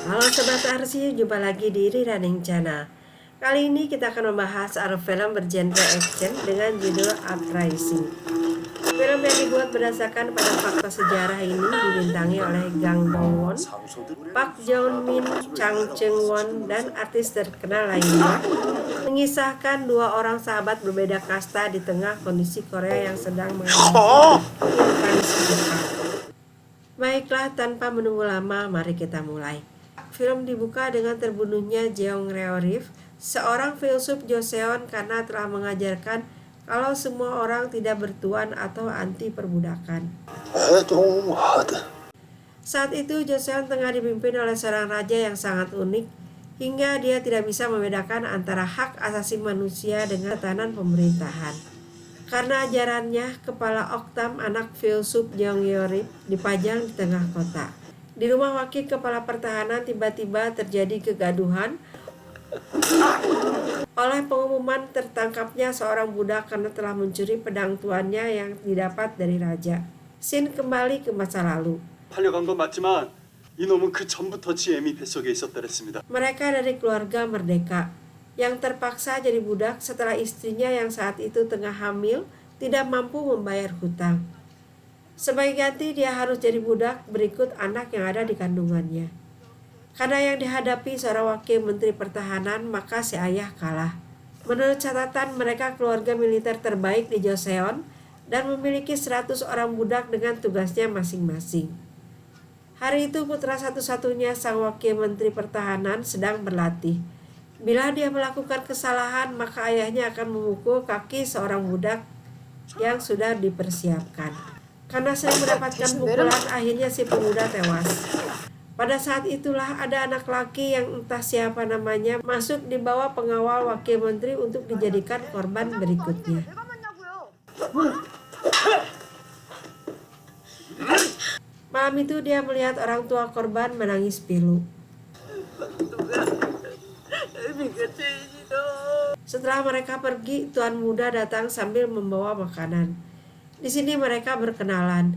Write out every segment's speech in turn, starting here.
Halo Sobat Arsy, jumpa lagi di Running Channel. Kali ini kita akan membahas film bergenre action dengan judul Uprising. Film yang dibuat berdasarkan pada fakta sejarah ini dibintangi oleh Gang Dong-won, Park Joon-min, Chang Cheng-won, dan artis terkenal lainnya, mengisahkan dua orang sahabat berbeda kasta di tengah kondisi Korea yang sedang menghadapi invasi Jepang. Baiklah, tanpa menunggu lama, mari kita mulai. Film dibuka dengan terbunuhnya Jeong Reo-rif, seorang filsuf Joseon karena telah mengajarkan kalau semua orang tidak bertuan atau anti perbudakan. Saat itu Joseon tengah dipimpin oleh seorang raja yang sangat unik, hingga dia tidak bisa membedakan antara hak asasi manusia dengan tatanan pemerintahan. Karena ajarannya, kepala Oktam, anak filsuf Jeong Reo-rif, dipajang di tengah kota. Di rumah wakil kepala pertahanan tiba-tiba terjadi kegaduhan oleh pengumuman tertangkapnya seorang budak karena telah mencuri pedang tuannya yang didapat dari raja. Scene kembali ke masa lalu. 팔려간 건 맞지만 이놈은 그 전부터 지 애미 뱃속에 있었더랬습니다. Mereka dari keluarga merdeka yang terpaksa jadi budak setelah istrinya yang saat itu tengah hamil tidak mampu membayar hutang. Sebagai ganti dia harus jadi budak berikut anak yang ada di kandungannya. Karena yang dihadapi seorang wakil menteri pertahanan, maka si ayah kalah. Menurut catatan, mereka keluarga militer terbaik di Joseon dan memiliki 100 orang budak dengan tugasnya masing-masing. Hari itu putra satu-satunya sang wakil menteri pertahanan sedang berlatih. Bila dia melakukan kesalahan, maka ayahnya akan memukul kaki seorang budak yang sudah dipersiapkan. Karena sering mendapatkan pukulan, akhirnya si pemuda tewas. Pada saat itulah ada anak laki yang entah siapa namanya masuk di bawah pengawal wakil menteri untuk dijadikan korban berikutnya. Malam itu dia melihat orang tua korban menangis pilu. Setelah mereka pergi, tuan muda datang sambil membawa makanan. Di sini mereka berkenalan.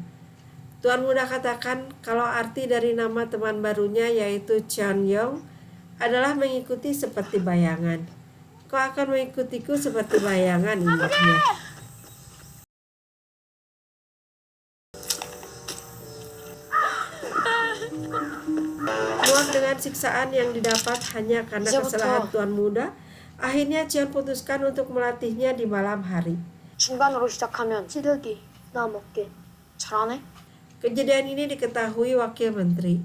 Tuan muda katakan kalau arti dari nama teman barunya yaitu Cheon-yong adalah mengikuti seperti bayangan. Kau akan mengikutiku seperti bayangan, induknya. Muak dengan siksaan yang didapat hanya karena kesalahan tuan muda, akhirnya Cheon putuskan untuk melatihnya di malam hari. 중간으로 시작하면 찌르기, 나 먹게. 잘하네? Kejadian ini diketahui wakil menteri.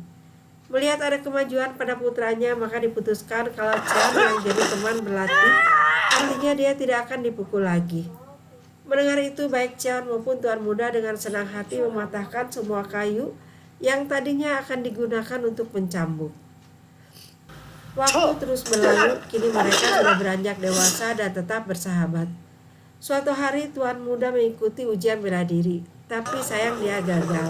Melihat ada kemajuan pada putranya, maka diputuskan kalau Cheon yang jadi teman berlatih, artinya dia tidak akan dipukul lagi. Mendengar itu, baik Cheon maupun tuan muda dengan senang hati mematahkan semua kayu yang tadinya akan digunakan untuk mencambuk. Waktu terus berlalu, kini mereka sudah beranjak dewasa dan tetap bersahabat. Suatu hari tuan muda mengikuti ujian bela diri, tapi sayang dia gagal.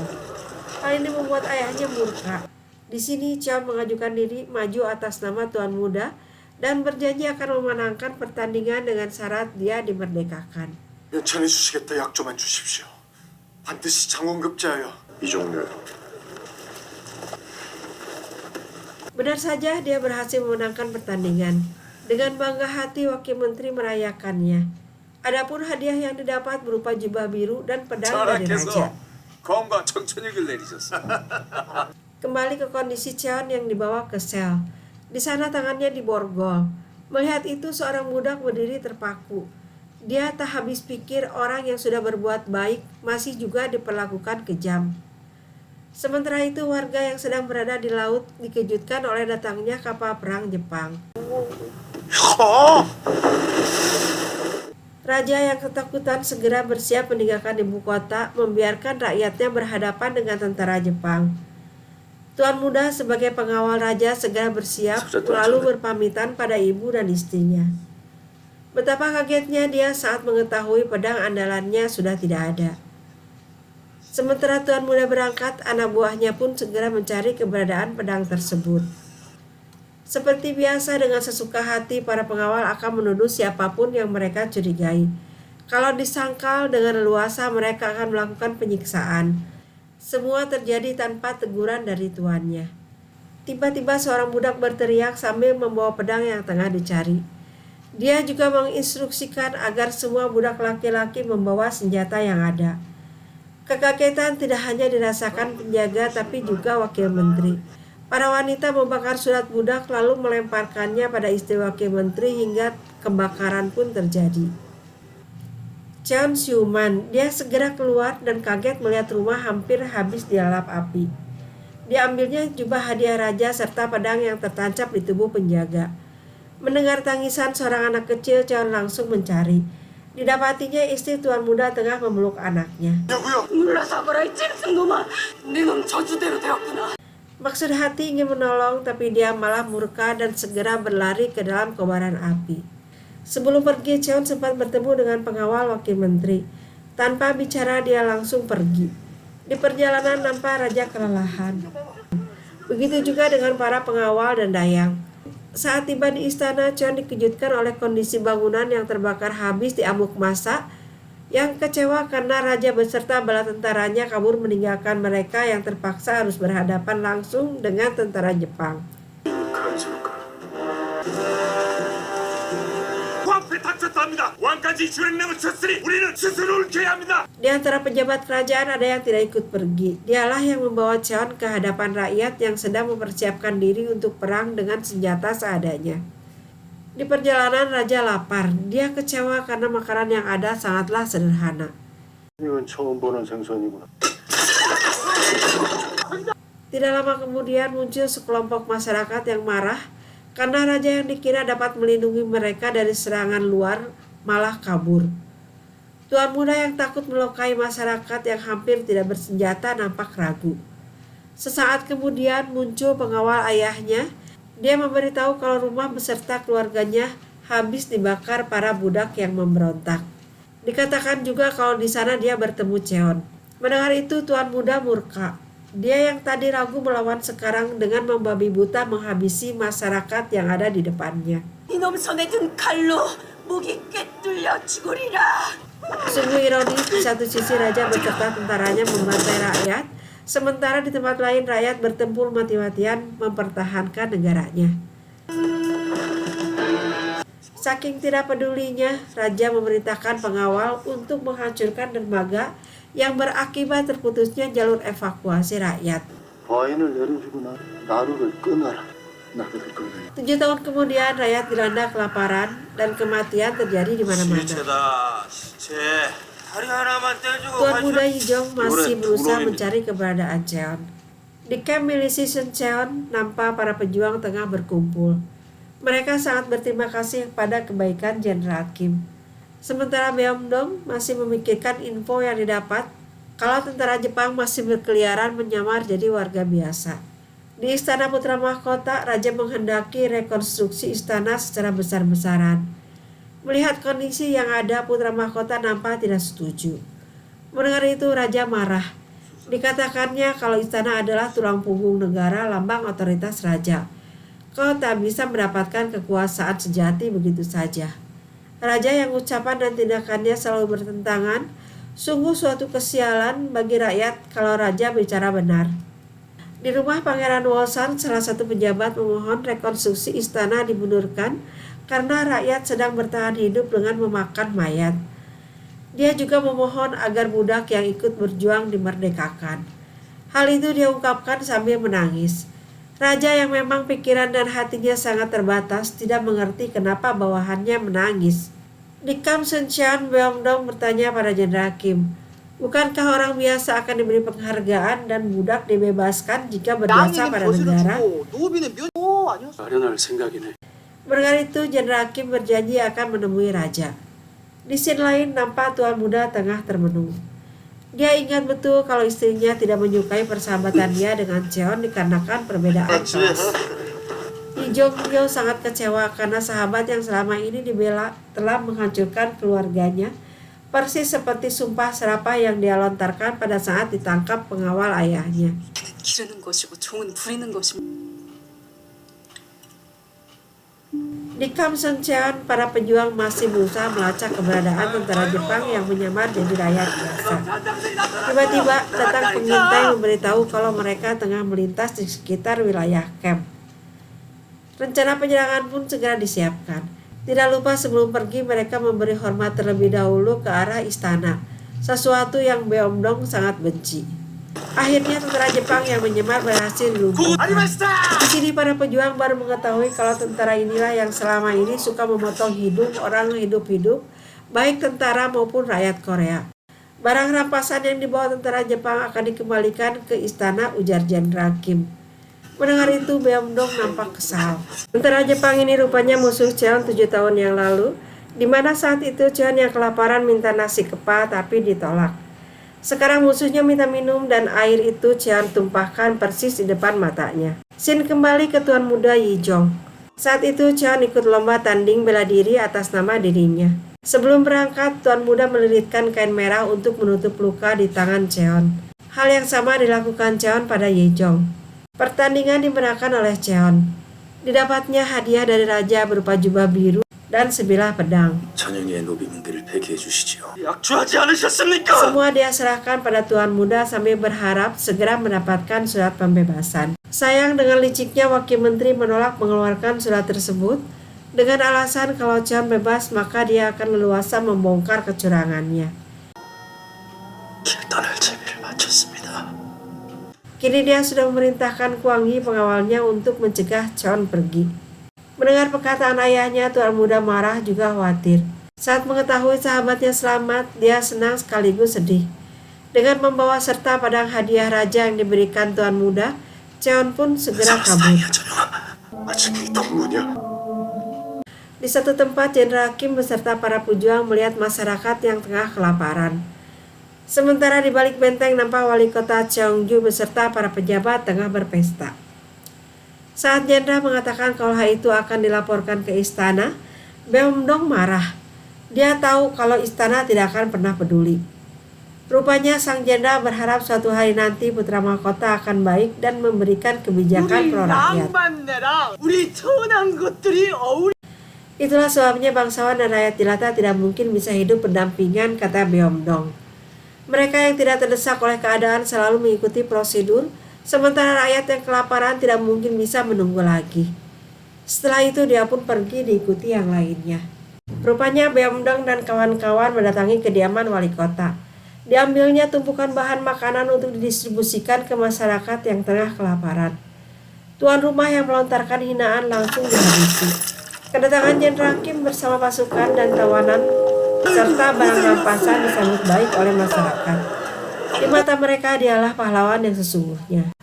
Hal ini membuat ayahnya murka. Di sini Cheon mengajukan diri maju atas nama tuan muda dan berjanji akan memenangkan pertandingan dengan syarat dia dimerdekakan. 괜찮으시겠다. 약조만 주십시오. 반드시 장원급제하여 이종렬. Benar saja dia berhasil memenangkan pertandingan. Dengan bangga hati wakil menteri merayakannya. Adapun hadiah yang didapat berupa jubah biru dan pedang dari raja. 건강 청천육을 내리셨어. Kembali ke kondisi Cheon yang dibawa ke sel. Di sana tangannya diborgol. Melihat itu seorang budak berdiri terpaku. Dia tak habis pikir orang yang sudah berbuat baik masih juga diperlakukan kejam. Sementara itu warga yang sedang berada di laut dikejutkan oleh datangnya kapal perang Jepang. Raja yang ketakutan segera bersiap meninggalkan ibu kota, membiarkan rakyatnya berhadapan dengan tentara Jepang. Tuan muda sebagai pengawal raja segera bersiap, lalu berpamitan pada ibu dan istrinya. Betapa kagetnya dia saat mengetahui pedang andalannya sudah tidak ada. Sementara tuan muda berangkat, anak buahnya pun segera mencari keberadaan pedang tersebut. Seperti biasa, dengan sesuka hati para pengawal akan menuduh siapapun yang mereka curigai. Kalau disangkal dengan leluasa, mereka akan melakukan penyiksaan. Semua terjadi tanpa teguran dari tuannya. Tiba-tiba seorang budak berteriak sambil membawa pedang yang tengah dicari. Dia juga menginstruksikan agar semua budak laki-laki membawa senjata yang ada. Kekagetan tidak hanya dirasakan penjaga tapi juga wakil menteri. Para wanita membakar surat budak lalu melemparkannya pada istri wakil menteri hingga kebakaran pun terjadi. Cheon siuman, dia segera keluar dan kaget melihat rumah hampir habis dilalap api. Diambilnya jubah hadiah raja serta pedang yang tertancap di tubuh penjaga. Mendengar tangisan seorang anak kecil, Cheon langsung mencari. Didapatinya istri tuan muda tengah memeluk anaknya. Maksud hati ingin menolong, tapi dia malah murka dan segera berlari ke dalam kobaran api. Sebelum pergi, Cheon sempat bertemu dengan pengawal wakil menteri. Tanpa bicara, dia langsung pergi. Di perjalanan nampak raja kelelahan. Begitu juga dengan para pengawal dan dayang. Saat tiba di istana, Cheon dikejutkan oleh kondisi bangunan yang terbakar habis di amuk massa. Yang kecewa karena raja beserta bala tentaranya kabur meninggalkan mereka yang terpaksa harus berhadapan langsung dengan tentara Jepang. Di antara pejabat kerajaan ada yang tidak ikut pergi. Dialah yang membawa Cheon ke hadapan rakyat yang sedang mempersiapkan diri untuk perang dengan senjata seadanya. Di perjalanan raja lapar. Dia kecewa karena makanan yang ada sangatlah sederhana. 이건 처음 보는 생선이구나. Tidak lama kemudian muncul sekelompok masyarakat yang marah karena raja yang dikira dapat melindungi mereka dari serangan luar malah kabur. Tuan muda yang takut melukai masyarakat yang hampir tidak bersenjata nampak ragu. Sesaat kemudian muncul pengawal ayahnya. Dia memberitahu kalau rumah beserta keluarganya habis dibakar para budak yang memberontak. Dikatakan juga kalau di sana dia bertemu Cheon. Mendengar itu tuan muda murka. Dia yang tadi ragu melawan sekarang dengan membabi buta menghabisi masyarakat yang ada di depannya. 이놈 손에 든 칼로 목이 꿰뚫려 죽으리라. Sungguh ironis, di satu sisi raja beserta tentaranya membantai rakyat, sementara di tempat lain rakyat bertempur mati-matian mempertahankan negaranya. Saking tidak pedulinya, raja memerintahkan pengawal untuk menghancurkan dermaga yang berakibat terputusnya jalur evakuasi rakyat. 와인을 내려주고 나루를 끊어라. 나루를 끊어라. 7 tahun kemudian rakyat dilanda kelaparan dan kematian terjadi di mana-mana. Tuan muda Yijong masih berusaha mencari keberadaan Cheon. Di camp milisi Sun Cheon, nampak para pejuang tengah berkumpul. Mereka sangat berterima kasih kepada kebaikan Jenderal Kim. Sementara Beomdong masih memikirkan info yang didapat kalau tentara Jepang masih berkeliaran menyamar jadi warga biasa. Di Istana Putra Mahkota, Raja menghendaki rekonstruksi istana secara besar-besaran. Melihat kondisi yang ada, Putra Mahkota nampak tidak setuju. Mendengar itu, Raja marah. Dikatakannya kalau istana adalah tulang punggung negara, lambang otoritas raja. Kau tak bisa mendapatkan kekuasaan sejati begitu saja. Raja yang ucapan dan tindakannya selalu bertentangan, sungguh suatu kesialan bagi rakyat kalau raja bicara benar. Di rumah Pangeran Wolsan, salah satu pejabat memohon rekonstruksi istana dimundurkan karena rakyat sedang bertahan hidup dengan memakan mayat. Dia juga memohon agar budak yang ikut berjuang dimerdekakan. Hal itu dia ungkapkan sambil menangis. Raja yang memang pikiran dan hatinya sangat terbatas tidak mengerti kenapa bawahannya menangis. Di kamp Suncheon, Beomdong bertanya pada Jenderal Kim, bukankah orang biasa akan diberi penghargaan dan budak dibebaskan jika berjasa pada negara? 마련할 생각이네. Mendengar itu, Jenderal Kim berjanji akan menemui raja. Di scene lain, nampak tuan muda tengah termenung. Dia ingat betul kalau istrinya tidak menyukai persahabatan dia dengan Cheon dikarenakan perbedaan kelas. Lee Jong-hyo sangat kecewa karena sahabat yang selama ini dibela telah menghancurkan keluarganya, persis seperti sumpah serapah yang dia lontarkan pada saat ditangkap pengawal ayahnya. 기르는 것이고 종은 부리는 것이고. Di Kam Seng Cheon, para pejuang masih berusaha melacak keberadaan tentara Jepang yang menyamar jadi rakyat biasa. Tiba-tiba datang pengintai memberitahu kalau mereka tengah melintas di sekitar wilayah camp. Rencana penyerangan pun segera disiapkan. Tidak lupa sebelum pergi mereka memberi hormat terlebih dahulu ke arah istana, sesuatu yang Beomdong sangat benci. Akhirnya tentara Jepang yang menyamar berhasil dilumpuhkan. Di sini para pejuang baru mengetahui kalau tentara inilah yang selama ini suka memotong hidung orang hidup-hidup, baik tentara maupun rakyat Korea. Barang rampasan yang dibawa tentara Jepang akan dikembalikan ke istana, ujar Jenderal Kim. Mendengar itu, Beomdong nampak kesal. Tentara Jepang ini rupanya musuh Cheon 7 tahun yang lalu, di mana saat itu Cheon yang kelaparan minta nasi kepa tapi ditolak. Sekarang musuhnya minta minum dan air itu Cheon tumpahkan persis di depan matanya. Shin kembali ke Tuan Muda Yijong. Saat itu Cheon ikut lomba tanding bela diri atas nama dirinya. Sebelum berangkat, Tuan Muda melilitkan kain merah untuk menutup luka di tangan Cheon. Hal yang sama dilakukan Cheon pada Yijong. Pertandingan dimenangkan oleh Cheon. Didapatnya hadiah dari raja berupa jubah biru dan sebilah pedang. 전영의 노비 문기를 폐기해 주시지요. 약주하지 않으셨습니까? Semua dia serahkan pada Tuan Muda sambil berharap segera mendapatkan surat pembebasan. Sayang dengan liciknya Wakil Menteri menolak mengeluarkan surat tersebut dengan alasan kalau Cheon bebas maka dia akan leluasa membongkar kecurangannya. 길단할 재미를 마쳤습니다. Kini dia sudah memerintahkan Kwang Yi pengawalnya untuk mencegah Cheon pergi. Mendengar perkataan ayahnya, Tuan Muda marah juga khawatir. Saat mengetahui sahabatnya selamat, dia senang sekaligus sedih. Dengan membawa serta padang hadiah raja yang diberikan Tuan Muda, Cheon pun segera kabur. 아직 동무냐? Di satu tempat, Jenderal Kim beserta para pejuang melihat masyarakat yang tengah kelaparan. Sementara di balik benteng nampak wali kota Cheongju beserta para pejabat tengah berpesta. Saat jenderal mengatakan kalau hal itu akan dilaporkan ke istana, Beomdong marah. Dia tahu kalau istana tidak akan pernah peduli. Rupanya sang jenderal berharap suatu hari nanti putra mahkota akan baik dan memberikan kebijakan pro rakyat. Itulah sebabnya bangsawan dan rakyat jelata tidak mungkin bisa hidup berdampingan, kata Beomdong. Mereka yang tidak terdesak oleh keadaan selalu mengikuti prosedur, sementara rakyat yang kelaparan tidak mungkin bisa menunggu lagi. Setelah itu dia pun pergi diikuti yang lainnya. Rupanya Beomdong dan kawan-kawan mendatangi kediaman wali kota. Diambilnya tumpukan bahan makanan untuk didistribusikan ke masyarakat yang tengah kelaparan. Tuan rumah yang melontarkan hinaan langsung dihabisi. Kedatangan Jenderal Kim bersama pasukan dan tawanan serta barang rampasan disambut baik oleh masyarakat. Di mata mereka dialah pahlawan yang sesungguhnya.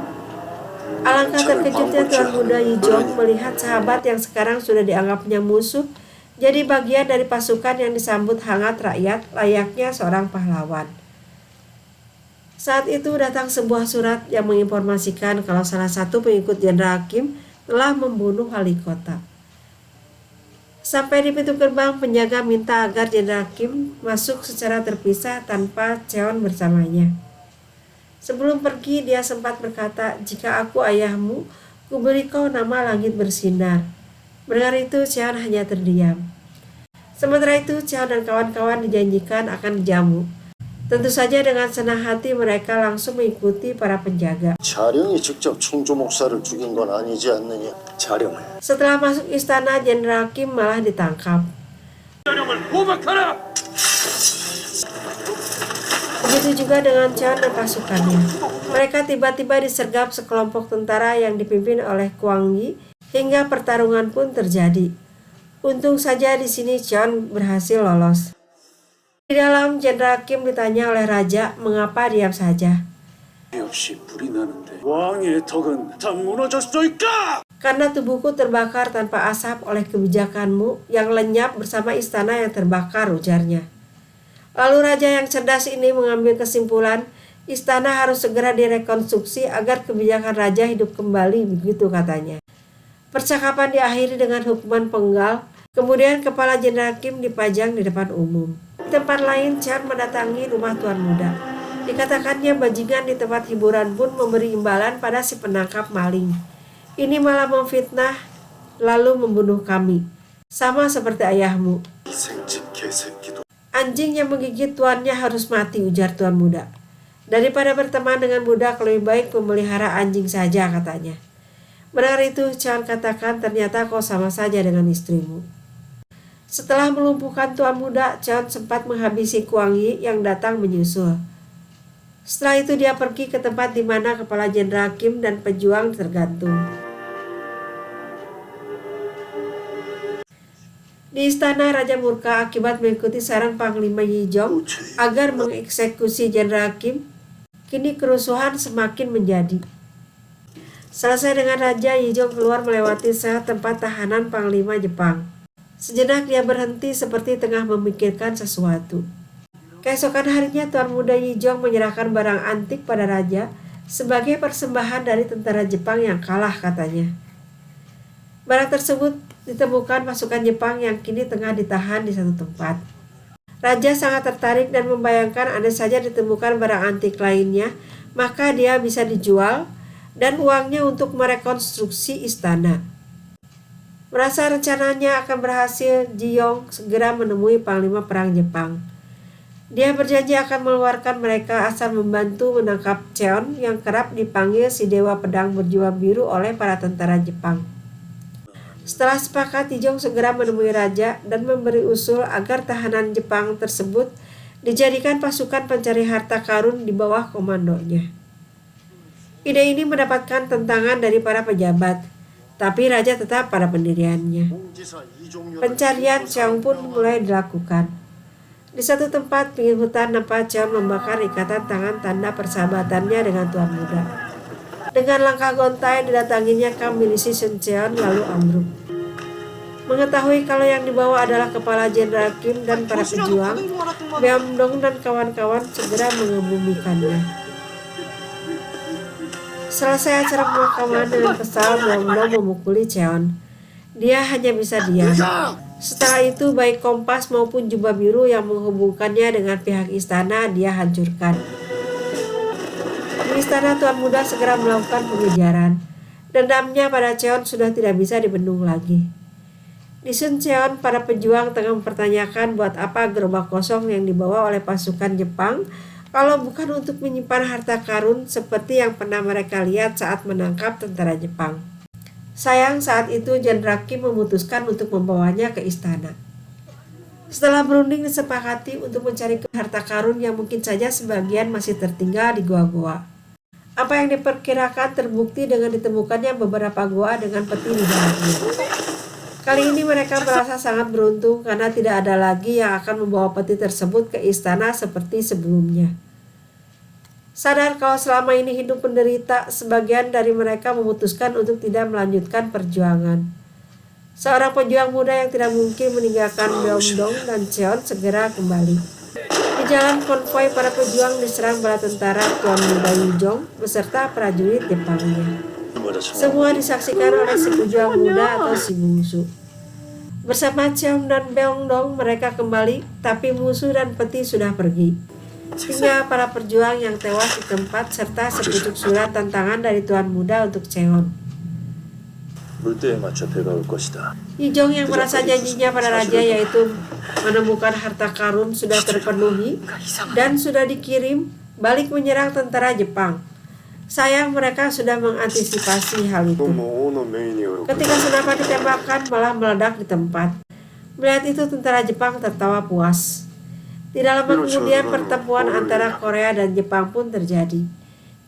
Alangkah terkejutnya Tuan Muda Yijong melihat sahabat yang sekarang sudah dianggapnya musuh jadi bagian dari pasukan yang disambut hangat rakyat layaknya seorang pahlawan. Saat itu datang sebuah surat yang menginformasikan kalau salah satu pengikut Jenderal Kim telah membunuh wali kota. Sampai di pintu gerbang, penjaga minta agar Jenderal Kim masuk secara terpisah tanpa Cheon bersamanya. Sebelum pergi, dia sempat berkata, "Jika aku ayahmu, kuberi kau nama langit bersinar." Mendengar itu, Cheon hanya terdiam. Sementara itu, Cheon dan kawan-kawan dijanjikan akan dijamu. Tentu saja dengan senang hati mereka langsung mengikuti para penjaga. 자령이 직접 충조 목사를 죽인 건 아니지 않느냐? 자령을. Setelah masuk istana, Jenderal Kim malah ditangkap. Begitu juga dengan Cheon dan pasukannya. Mereka tiba-tiba disergap sekelompok tentara yang dipimpin oleh Kwang Yi hingga pertarungan pun terjadi. Untung saja di sini Cheon berhasil lolos. Di dalam, Jenderal Kim ditanya oleh raja mengapa diam saja. 역시 불이 나는데 왕의 덕은 다 무너졌소이까? Karena tubuhku terbakar tanpa asap oleh kebijakanmu yang lenyap bersama istana yang terbakar, ujarnya. Lalu raja yang cerdas ini mengambil kesimpulan istana harus segera direkonstruksi agar kebijakan raja hidup kembali, begitu katanya. Percakapan diakhiri dengan hukuman penggal, kemudian kepala Jenderal Kim dipajang di depan umum. Di tempat lain, Cheon mendatangi rumah Tuan Muda. Dikatakannya bajingan di tempat hiburan pun memberi imbalan pada si penangkap maling. Ini malah memfitnah lalu membunuh kami. Sama seperti ayahmu. 생집 개새끼도. Anjing yang menggigit tuannya harus mati, ujar tuan muda. Daripada berteman dengan budak, lebih baik memelihara anjing saja, katanya. Mendengar itu, Cheon katakan, ternyata kau sama saja dengan istrimu. Setelah melumpuhkan tuan muda, Cheon sempat menghabisi Kwang Yi yang datang menyusul. Setelah itu dia pergi ke tempat di mana kepala Jenderal Kim dan pejuang tergantung. Di istana, Raja murka akibat mengikuti saran Panglima Yijong agar mengeksekusi Jenderal Kim. Kini kerusuhan semakin menjadi. Selesai dengan Raja, Yijong keluar melewati sel tempat tahanan Panglima Jepang. Sejenak dia berhenti seperti tengah memikirkan sesuatu. Keesokan harinya, Tuan Muda Yijong menyerahkan barang antik pada Raja sebagai persembahan dari tentara Jepang yang kalah, katanya. Barang tersebut ditemukan pasukan Jepang yang kini tengah ditahan di satu tempat. Raja sangat tertarik dan membayangkan andai saja ditemukan barang antik lainnya, maka dia bisa dijual dan uangnya untuk merekonstruksi istana. Merasa rencananya akan berhasil, Ji-yong segera menemui Panglima Perang Jepang. Dia berjanji akan mengeluarkan mereka asal membantu menangkap Cheon yang kerap dipanggil si Dewa Pedang Berjiwa Biru oleh para tentara Jepang. Setelah sepakat, Ji-yong segera menemui Raja dan memberi usul agar tahanan Jepang tersebut dijadikan pasukan pencari harta karun di bawah komandonya. Ide ini mendapatkan tentangan dari para pejabat, tapi Raja tetap pada pendiriannya. Pencarian Cheon pun mulai dilakukan. Di satu tempat pinggir hutan, nampak Cheon membakar ikatan tangan tanda persahabatannya dengan Tuan Muda. Dengan langkah gontai didatanginya kam milisi Sun Cheon lalu ambruk. Mengetahui kalau yang dibawa adalah kepala Jenderal Kim dan para pejuang, Beomdong dan kawan-kawan segera mengebumikannya. Selesai acara pemakaman, dengan kesal Beomdong memukuli Cheon. Dia hanya bisa diam. Setelah itu baik kompas maupun jubah biru yang menghubungkannya dengan pihak istana dia hancurkan. Di istana, Tuan Muda segera melakukan pengejaran. Dendamnya pada Cheon sudah tidak bisa dibendung lagi. Di Sun Cheon, para pejuang tengah mempertanyakan buat apa gerobak kosong yang dibawa oleh pasukan Jepang kalau bukan untuk menyimpan harta karun seperti yang pernah mereka lihat saat menangkap tentara Jepang. Sayang, saat itu Jenderal Kim memutuskan untuk membawanya ke istana. Setelah berunding disepakati untuk mencari harta karun yang mungkin saja sebagian masih tertinggal di goa-goa. Apa yang diperkirakan terbukti dengan ditemukannya beberapa goa dengan peti di dalamnya. Kali ini mereka merasa sangat beruntung karena tidak ada lagi yang akan membawa peti tersebut ke istana seperti sebelumnya. Sadar kalau selama ini hidup menderita, sebagian dari mereka memutuskan untuk tidak melanjutkan perjuangan. Seorang pejuang muda yang tidak mungkin meninggalkan Beomdong dan Cheon segera kembali. Di jalan, konvoi para pejuang diserang bala tentara Tuan Muda Yijong beserta prajurit Jepangnya. Semua disaksikan oleh si pejuang muda atau si bungsu. Bersama Cheon dan Beomdong mereka kembali, tapi musuh dan peti sudah pergi. Tinggal para perjuang yang tewas di tempat serta sepucuk surat tantangan dari Tuan Muda untuk Cheon. Yijong yang merasa janjinya pada raja yaitu menemukan harta karun sudah terpenuhi dan sudah dikirim balik menyerang tentara Jepang. Sayang mereka sudah mengantisipasi hal itu. Ketika senapan ditembakkan malah meledak di tempat. Melihat itu tentara Jepang tertawa puas. Tidak lama kemudian pertempuran antara Korea dan Jepang pun terjadi.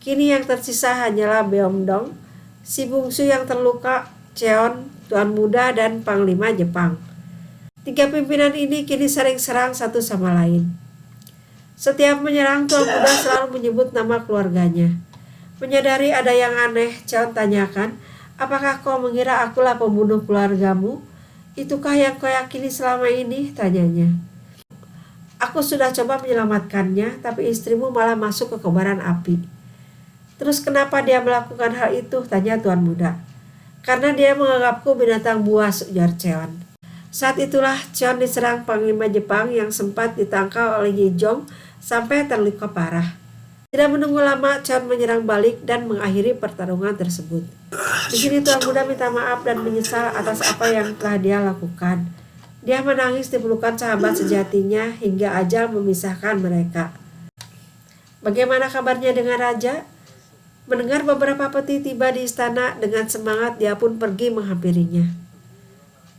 Kini yang tersisa hanyalah Beomdong, si bungsu yang terluka, Cheon, Tuan Muda, dan Panglima Jepang. Tiga pimpinan ini kini sering serang satu sama lain. Setiap menyerang, Tuan Muda selalu menyebut nama keluarganya. Menyadari ada yang aneh, Cheon tanyakan, apakah kau mengira akulah pembunuh keluargamu? Itukah yang kau yakini selama ini? Tanyanya. Aku sudah coba menyelamatkannya, tapi istrimu malah masuk ke kobaran api. Terus kenapa dia melakukan hal itu? Tanya Tuan Muda. Karena dia menganggapku binatang buas, ujar Cheon. Saat itulah Cheon diserang Panglima Jepang yang sempat ditangkal oleh Yijong sampai terluka parah. Tidak menunggu lama, Cheon menyerang balik dan mengakhiri pertarungan tersebut. Di sini Tuan Muda minta maaf dan menyesal atas apa yang telah dia lakukan. Dia menangis di pelukan sahabat sejatinya hingga ajal memisahkan mereka. Bagaimana kabarnya dengan raja? Mendengar beberapa peti tiba di istana, dengan semangat dia pun pergi menghampirinya.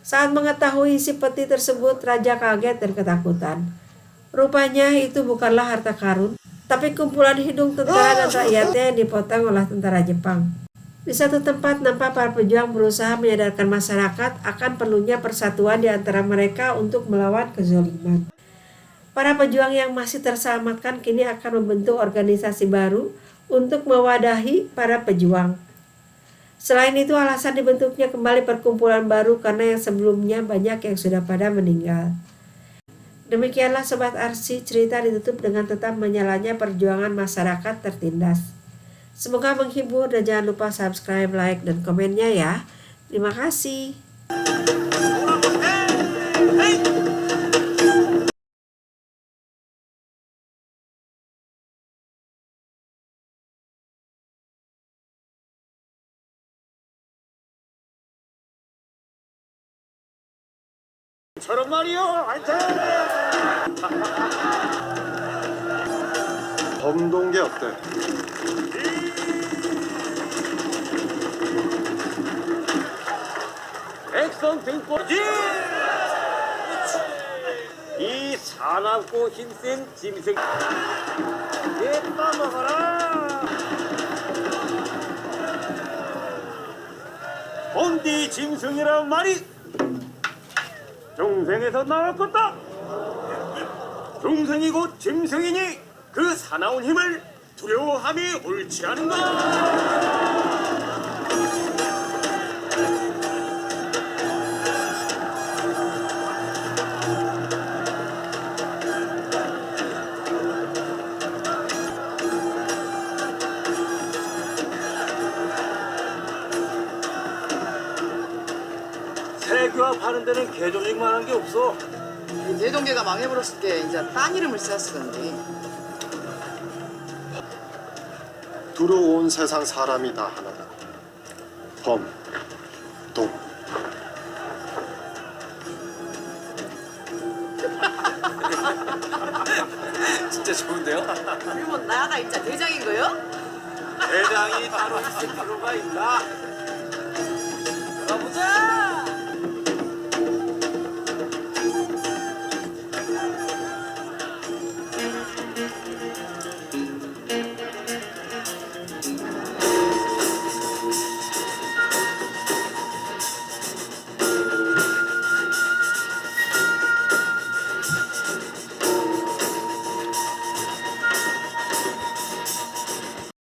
Saat mengetahui isi peti tersebut, raja kaget dan ketakutan. Rupanya itu bukanlah harta karun, tapi kumpulan hidung tentara dan rakyatnya yang dipotong oleh tentara Jepang. Di satu tempat nampak para pejuang berusaha menyadarkan masyarakat akan perlunya persatuan di antara mereka untuk melawan kezaliman. Para pejuang yang masih terselamatkan kini akan membentuk organisasi baru untuk mewadahi para pejuang. Selain itu, alasan dibentuknya kembali perkumpulan baru karena yang sebelumnya banyak yang sudah pada meninggal. Demikianlah Sobat Arsy, cerita ditutup dengan tetap menyalanya perjuangan masyarakat tertindas. Semoga menghibur dan jangan lupa subscribe, like, dan komennya ya. Terima kasih. 저런 말이요. 화이팅! 범동계 어때? 백성 등골지! 이 사납고 힘센 짐승 예뻐먹어라! 본디 짐승이란 말이 중생에서 나왔겠다. 중생이 곧 짐승이니 그 사나운 힘을 두려워함이 옳지 않은가? 세교합하는 데는 개조직만한 게 없어. 대동계가 망해버렸을 때 이제 딴 이름을 써야 쓰던데. 두려운 세상 사람이 다 하나다. 범, 동. 진짜 좋은데요? 그러면 나야나 진짜 대장인 거요? 대장이 따로 있을 필요가 있나?